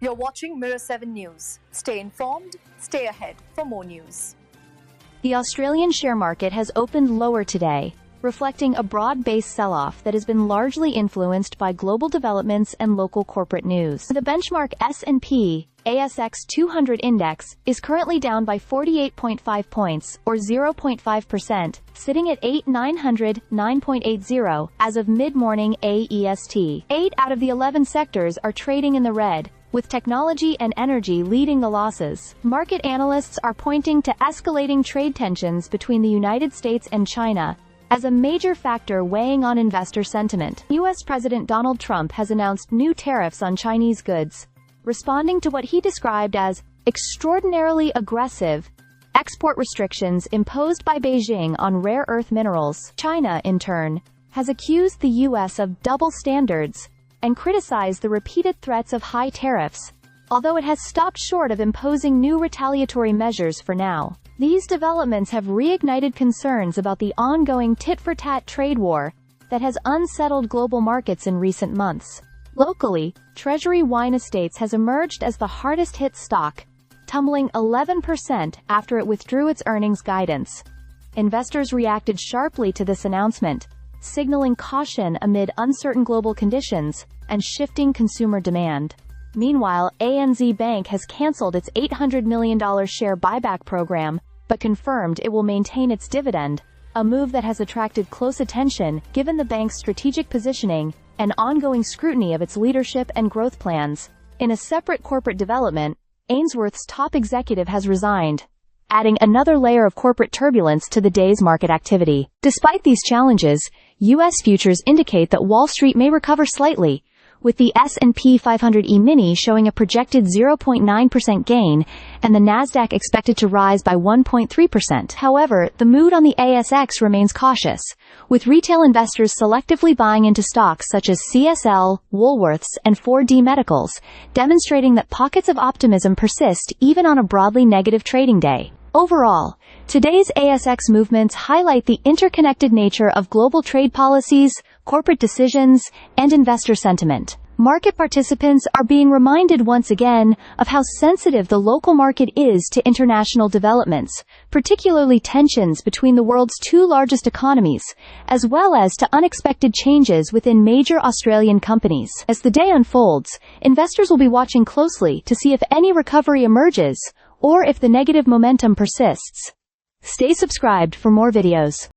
You're watching Mirror 7 News. Stay informed, stay ahead for more news. The Australian share market has opened lower today, reflecting a broad-based sell-off that has been largely influenced by global developments and local corporate news. The benchmark S&P ASX 200 index is currently down by 48.5 points, or 0.5%, sitting at 8,909.80 as of mid-morning AEST. 8 out of the 11 sectors are trading in the red, with technology and energy leading the losses. Market analysts are pointing to escalating trade tensions between the United States and China as a major factor weighing on investor sentiment. U.S. President Donald Trump has announced new tariffs on Chinese goods, responding to what he described as extraordinarily aggressive export restrictions imposed by Beijing on rare earth minerals. China, in turn, has accused the U.S. of double standards and criticized the repeated threats of high tariffs, although it has stopped short of imposing new retaliatory measures for now. These developments have reignited concerns about the ongoing tit-for-tat trade war that has unsettled global markets in recent months. Locally, Treasury Wine Estates has emerged as the hardest-hit stock, tumbling 11% after it withdrew its earnings guidance. Investors reacted sharply to this announcement, signaling caution amid uncertain global conditions and shifting consumer demand. Meanwhile, ANZ Bank has cancelled its $800 million share buyback program, but confirmed it will maintain its dividend, a move that has attracted close attention given the bank's strategic positioning and ongoing scrutiny of its leadership and growth plans. In a separate corporate development, Ainsworth's top executive has resigned, adding another layer of corporate turbulence to the day's market activity. Despite these challenges, U.S. futures indicate that Wall Street may recover slightly, with the S&P 500 E-mini showing a projected 0.9% gain and the Nasdaq expected to rise by 1.3%. However, the mood on the ASX remains cautious, with retail investors selectively buying into stocks such as CSL, Woolworths, and 4D Medicals, demonstrating that pockets of optimism persist even on a broadly negative trading day. Overall, today's ASX movements highlight the interconnected nature of global trade policies, corporate decisions, and investor sentiment. Market participants are being reminded once again of how sensitive the local market is to international developments, particularly tensions between the world's two largest economies, as well as to unexpected changes within major Australian companies. As the day unfolds, investors will be watching closely to see if any recovery emerges or if the negative momentum persists. Stay subscribed for more videos.